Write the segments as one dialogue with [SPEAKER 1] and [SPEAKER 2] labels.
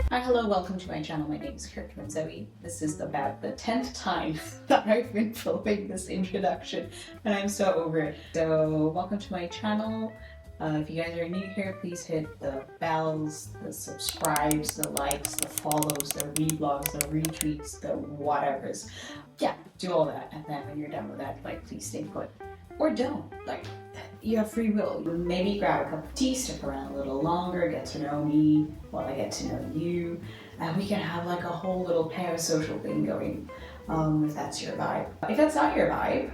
[SPEAKER 1] Hi, hello, welcome to my channel. My name is Kirkman Zoe. This is about the 10th time that I've been filming this introduction, and I'm so over it. So welcome to my channel. If you guys are new here, please hit the bells, the subscribes, the likes, the follows, the reblogs, the retweets, the whatevers. Yeah, do all that, and then when you're done with that, like, please stay put. Or don't. Like, you have free will. Maybe grab a cup of tea, stick around a little longer, get to know me while I get to know you, and we can have like a whole little parasocial thing going, if that's your vibe. If that's not your vibe,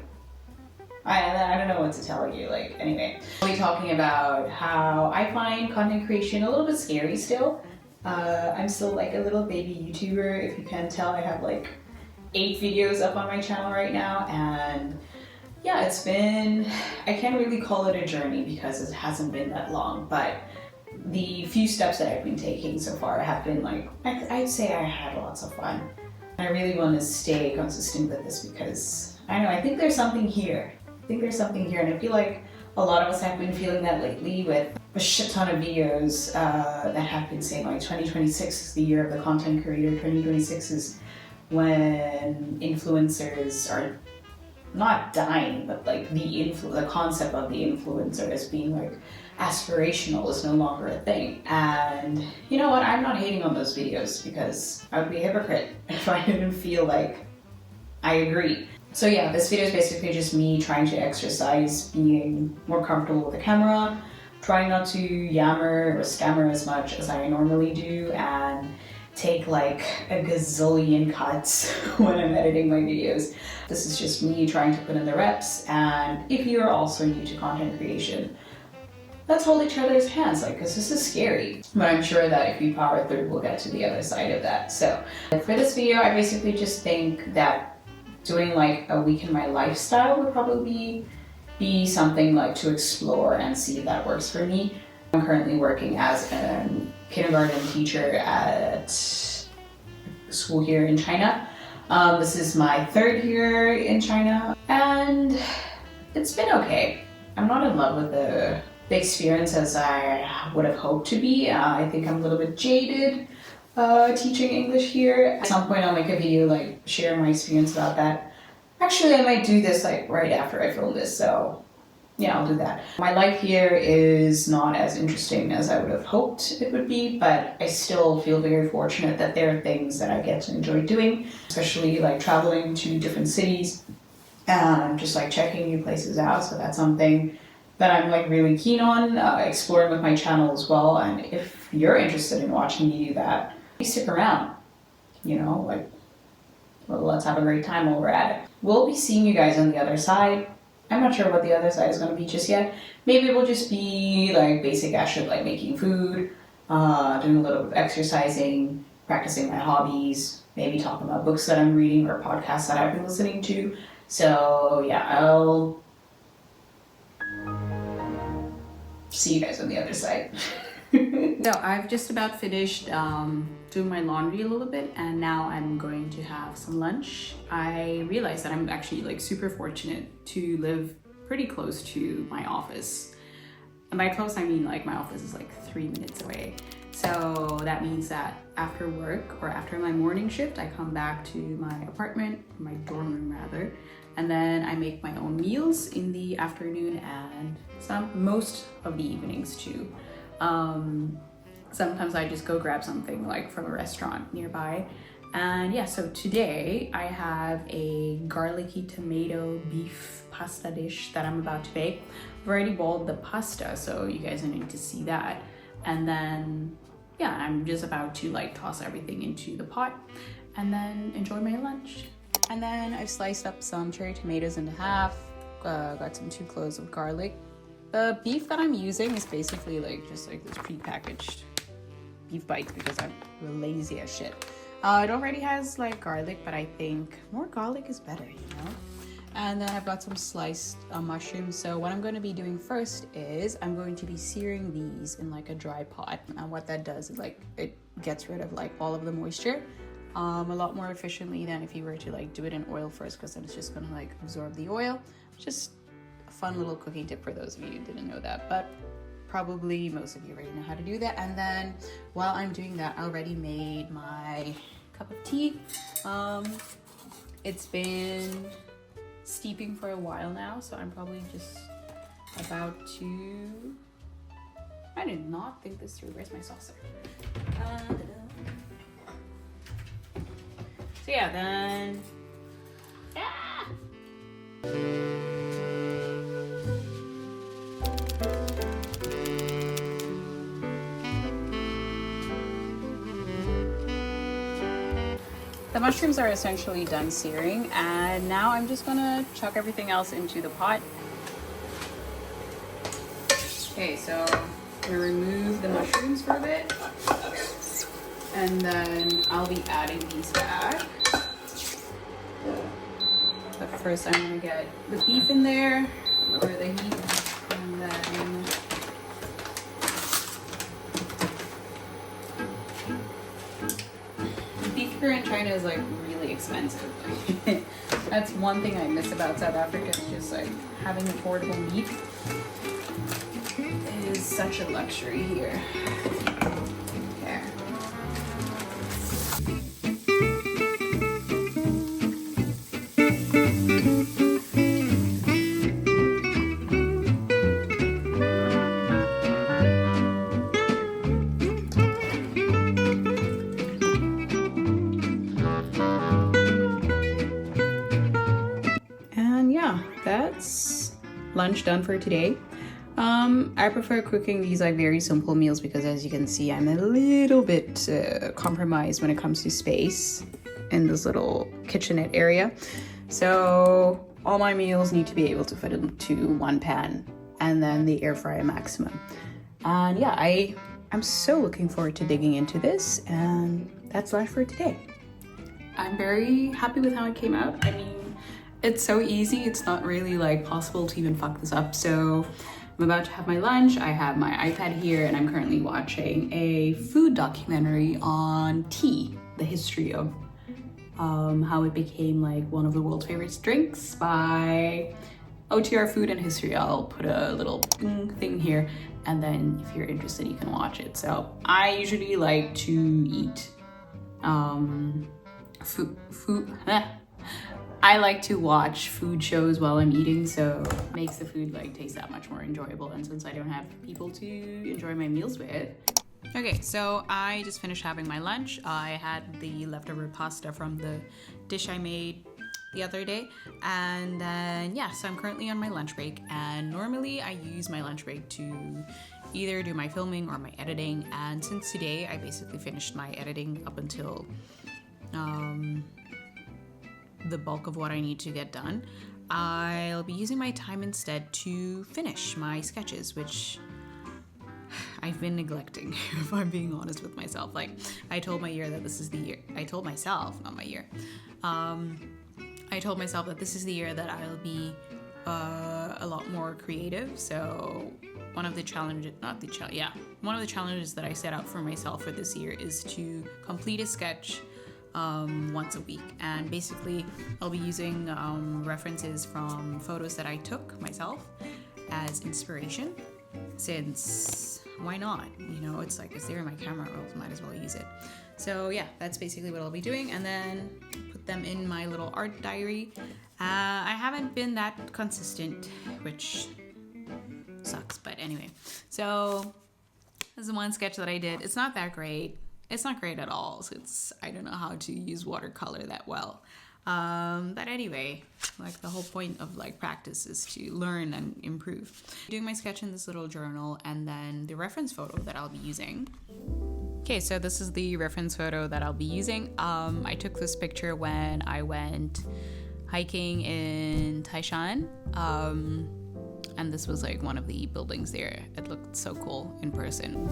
[SPEAKER 1] I don't know what to tell you. Like, anyway, we'll be talking about how I find content creation a little bit scary still. I'm still like a little baby YouTuber. If you can tell, I have like 8 videos up on my channel right now, and yeah, it's been, I can't really call it a journey because it hasn't been that long, but the few steps that I've been taking so far have been like, I'd say I had lots of fun. I really want to stay consistent with this because, I don't know, I think there's something here. And I feel like a lot of us have been feeling that lately with a shit ton of videos that have been saying like 2026 is the year of the content creator, 2026 is when influencers are not dying, but like the concept of the influencer as being like aspirational is no longer a thing. And you know what? I'm not hating on those videos because I would be a hypocrite if I didn't feel like I agree. So yeah, this video is basically just me trying to exercise being more comfortable with the camera, trying not to yammer or stammer as much as I normally do, and take like a gazillion cuts when I'm editing my videos. This is just me trying to put in the reps, and if you're also new to content creation, let's hold each other's hands, like, because this is scary. But I'm sure that if we power through, we'll get to the other side of that. So for this video, I basically just think that doing like a week in my lifestyle would probably be something like to explore and see if that works for me. I'm currently working as a kindergarten teacher at school here in China. This is my 3rd year in China, and it's been okay. I'm not in love with the experience as I would have hoped to be. I think I'm a little bit jaded teaching English here. At some point I'll make a video like sharing my experience about that. Actually, I might do this like right after I film this, so yeah, I'll do that. My life here is not as interesting as I would have hoped it would be, but I still feel very fortunate that there are things that I get to enjoy doing, especially like traveling to different cities and just like checking new places out. So that's something that I'm like really keen on exploring with my channel as well. And if you're interested in watching me do that, please stick around, you know, like, well, let's have a great time while we're at it. We'll be seeing you guys on the other side. I'm not sure what the other side is going to be just yet. Maybe it will just be like basic ass shit like making food, doing a little bit of exercising, practicing my hobbies, maybe talking about books that I'm reading or podcasts that I've been listening to. So yeah, I'll see you guys on the other side. So I've just about finished doing my laundry a little bit, and now I'm going to have some lunch. I realized that I'm actually like super fortunate to live pretty close to my office. And by close, I mean like my office is like 3 minutes away. So that means that after work or after my morning shift, I come back to my apartment, my dorm room rather, and then I make my own meals in the afternoon and most of the evenings too. Sometimes I just go grab something like from a restaurant nearby. And yeah, so today I have a garlicky tomato beef pasta dish that I'm about to bake. I've already boiled the pasta, so you guys are going to see that. And then yeah, I'm just about to like toss everything into the pot and then enjoy my lunch. And then I've sliced up some cherry tomatoes into half, got some 2 cloves of garlic. The beef that I'm using is basically like just like this pre-packaged beef bites because I'm lazy as shit. It already has like garlic, but I think more garlic is better, you know? And then I've got some sliced mushrooms. So what I'm going to be doing first is I'm going to be searing these in like a dry pot. And what that does is like it gets rid of like all of the moisture a lot more efficiently than if you were to like do it in oil first, because then it's just going to like absorb the oil. Just a fun little cooking tip for those of you who didn't know that, but probably most of you already know how to do that. And then while I'm doing that, I already made my cup of tea. It's been steeping for a while now, so I'm probably just about to, I did not think this through. Where's my saucer? So yeah, then the mushrooms are essentially done searing, and now I'm just gonna chuck everything else into the pot. Okay, so I'm gonna remove the mushrooms for a bit, and then I'll be adding these back. But first I'm gonna get the beef in there, lower the heat, and then beef here in China is like really expensive. That's one thing I miss about South Africa, is just like having affordable meat. It is such a luxury here. Okay. That's lunch done for today. I prefer cooking these like very simple meals because, as you can see, I'm a little bit compromised when it comes to space in this little kitchenette area. So all my meals need to be able to fit into one pan and then the air fryer maximum. And yeah, I'm so looking forward to digging into this, and that's lunch for today. I'm very happy with how it came out. I mean, it's so easy, it's not really like possible to even fuck this up. So I'm about to have my lunch. I have my iPad here, and I'm currently watching a food documentary on tea, the history of how it became like one of the world's favorite drinks by OTR Food and History. I'll put a little thing here, and then if you're interested, you can watch it. So I usually like to eat I like to watch food shows while I'm eating, so it makes the food like taste that much more enjoyable. And since I don't have people to enjoy my meals with. Okay, so I just finished having my lunch. I had the leftover pasta from the dish I made the other day. And then, yeah, so I'm currently on my lunch break. And normally I use my lunch break to either do my filming or my editing. And since today, I basically finished my editing up until the bulk of what I need to get done, I'll be using my time instead to finish my sketches, which I've been neglecting, if I'm being honest with myself. Like, I told my year that this is the year. I told myself, not my year. I told myself that this is the year that I'll be a lot more creative. So one of the challenges that I set out for myself for this year is to complete a sketch once a week, and basically I'll be using references from photos that I took myself as inspiration, since why not, you know, it's like it's there in my camera roll, might as well use it. So yeah, that's basically what I'll be doing, and then put them in my little art diary. I haven't been that consistent, which sucks, but anyway, so this is one sketch that I did. It's not that great. It's not great at all, since I don't know how to use watercolor that well. But anyway, like the whole point of like practice is to learn and improve. Doing my sketch in this little journal, and then the reference photo that I'll be using Okay, so this is the reference photo that I'll be using. I took this picture when I went hiking in Taishan. And this was like one of the buildings there. It looked so cool in person.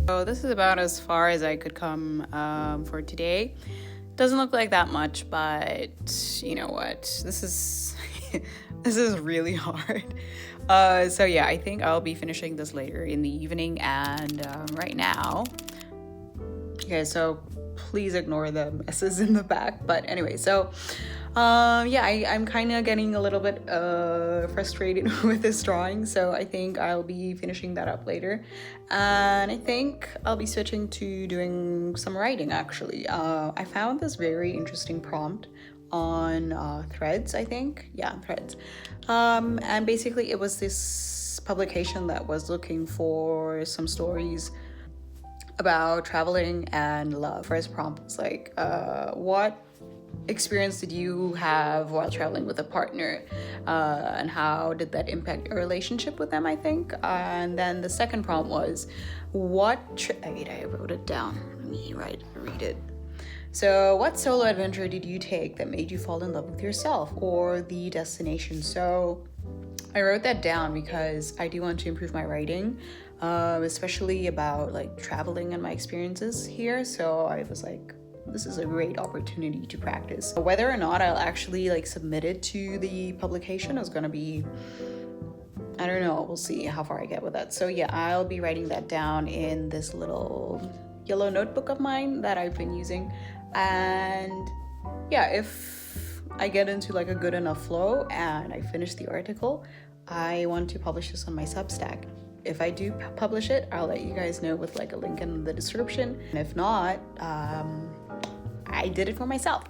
[SPEAKER 1] So this is about as far as I could come for today. Doesn't look like that much, but you know what? This is this is really hard. So yeah, I think I'll be finishing this later in the evening. And right now, okay, so please ignore the messes in the back. But anyway, so yeah, I'm kind of getting a little bit frustrated with this drawing, so I think I'll be finishing that up later. And I think I'll be switching to doing some writing, actually. I found this very interesting prompt on Threads, I think. Yeah, Threads. And basically it was this publication that was looking for some stories about traveling and love. First prompt was like, what experience did you have while traveling with a partner, and how did that impact your relationship with them, I think. And then the second prompt was, I wrote it down, let me read it. So what solo adventure did you take that made you fall in love with yourself or the destination? So I wrote that down because I do want to improve my writing, especially about like traveling and my experiences here. So I was like, this is a great opportunity to practice. Whether or not I'll actually like submit it to the publication is gonna be, I don't know, we'll see how far I get with that. So yeah, I'll be writing that down in this little yellow notebook of mine that I've been using. And yeah, if I get into like a good enough flow and I finish the article, I want to publish this on my Substack. If I do publish it, I'll let you guys know with like a link in the description. And if not, I did it for myself.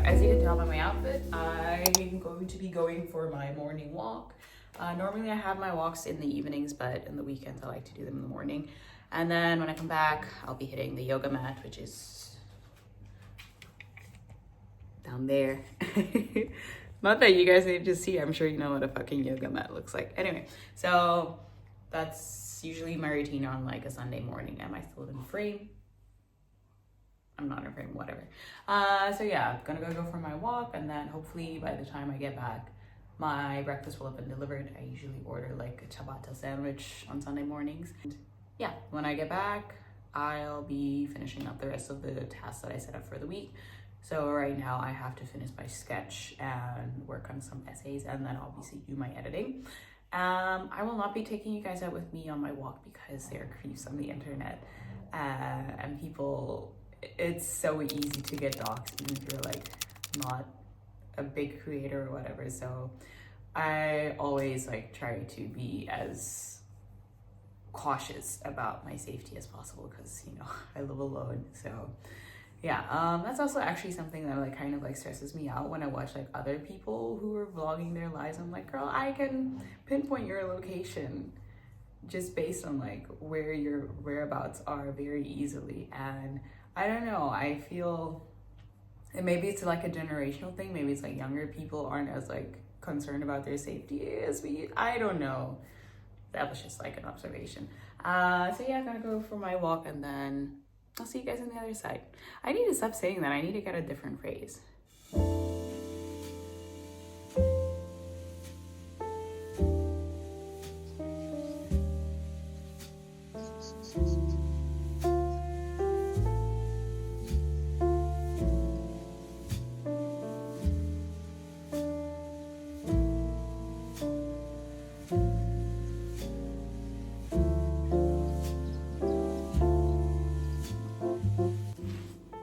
[SPEAKER 1] As you can tell by my outfit, I'm going to be going for my morning walk. Normally I have my walks in the evenings, but in the weekends I like to do them in the morning. And then when I come back, I'll be hitting the yoga mat, which is down there. Not that you guys need to see, I'm sure you know what a fucking yoga mat looks like. Anyway, so that's usually my routine on like a Sunday morning. Am I still in frame? I'm not in frame, whatever. So yeah, gonna go for my walk, and then hopefully by the time I get back, my breakfast will have been delivered. I usually order like a ciabatta sandwich on Sunday mornings. And yeah, when I get back, I'll be finishing up the rest of the tasks that I set up for the week. So right now I have to finish my sketch and work on some essays, and then obviously do my editing. I will not be taking you guys out with me on my walk because there are creeps on the internet, and people, it's so easy to get doxxed even if you're like not a big creator or whatever. So I always like try to be as cautious about my safety as possible because, you know, I live alone. So yeah, that's also actually something that like kind of like stresses me out when I watch like other people who are vlogging their lives. I'm like, girl, I can pinpoint your location just based on like where your whereabouts are very easily. And I don't know, I feel, and maybe it's like a generational thing, maybe it's like younger people aren't as like concerned about their safety as we, I don't know. That was just like an observation. So yeah, I'm gonna go for my walk and then I'll see you guys on the other side. I need to stop saying that. I need to get a different phrase.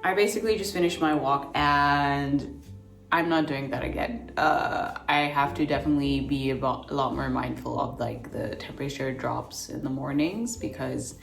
[SPEAKER 1] I basically just finished my walk and I'm not doing that again. I have to definitely be a lot more mindful of like the temperature drops in the mornings because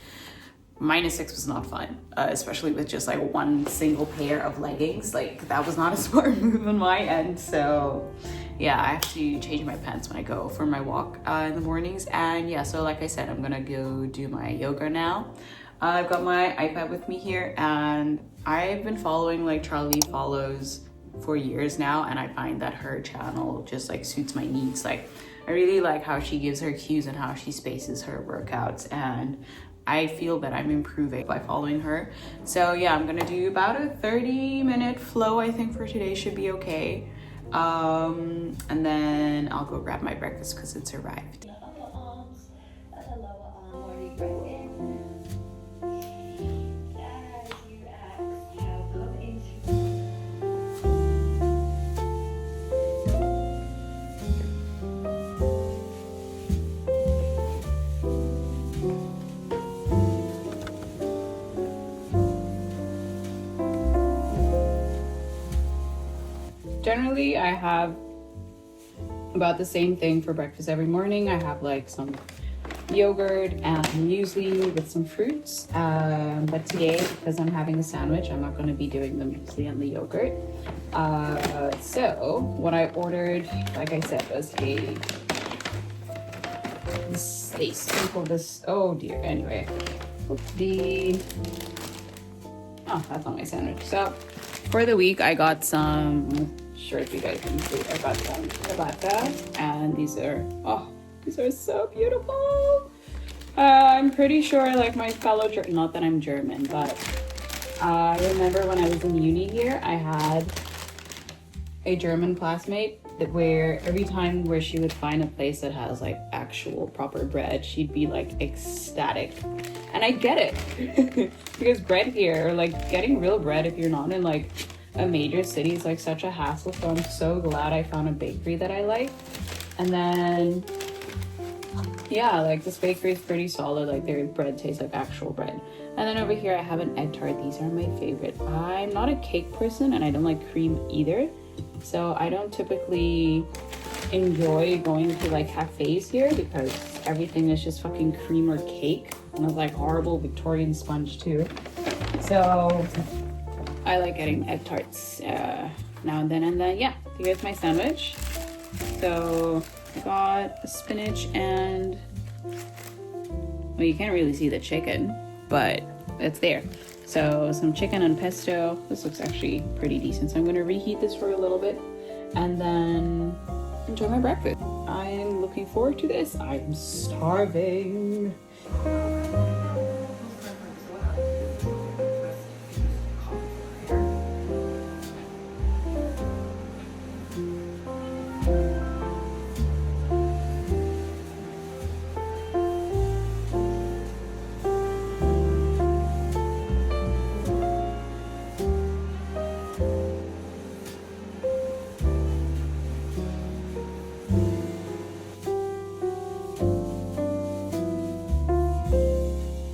[SPEAKER 1] -6 was not fun, especially with just like one single pair of leggings. Like that was not a smart move on my end. So yeah, I have to change my pants when I go for my walk in the mornings. And yeah, so like I said, I'm gonna go do my yoga now. I've got my iPad with me here, and I've been following like Charlie Follows for years now, and I find that her channel just like suits my needs. Like I really like how she gives her cues and how she spaces her workouts, and I feel that I'm improving by following her. So yeah, I'm gonna do about a 30-minute flow. I think for today should be okay. And then I'll go grab my breakfast because it's arrived.
[SPEAKER 2] Upper arms, at the lower arm, body breath in. As you exhale, come into.
[SPEAKER 1] Generally, I have about the same thing for breakfast every morning. I have like some yogurt and muesli with some fruits. But today, because I'm having a sandwich, I'm not going to be doing the muesli and the yogurt. So what I ordered, like I said, was they sprinkle this. Oh dear. Anyway, that's not my sandwich. So for the week, I got some. Sure, if you guys can see, I got some ciabatta, and these are so beautiful. I'm pretty sure, like my fellow, not that I'm German, but I remember when I was in uni here, I had a German classmate where every time where she would find a place that has like actual proper bread, she'd be like ecstatic. And I get it because bread here, like getting real bread if you're not in like a major city is like such a hassle. So I'm so glad I found a bakery that I like. And then yeah, like this bakery is pretty solid. Like their bread tastes like actual bread. And then over here I have an egg tart. These are my favorite. I'm not a cake person and I don't like cream either, so I don't typically enjoy going to like cafes here because everything is just fucking cream or cake, and it's like horrible Victorian sponge too. So I like getting egg tarts now and then. And then yeah, here's my sandwich. So I got spinach and, well, you can't really see the chicken, but it's there. So some chicken and pesto. This looks actually pretty decent. So I'm gonna reheat this for a little bit and then enjoy my breakfast. I'm looking forward to this. I'm starving.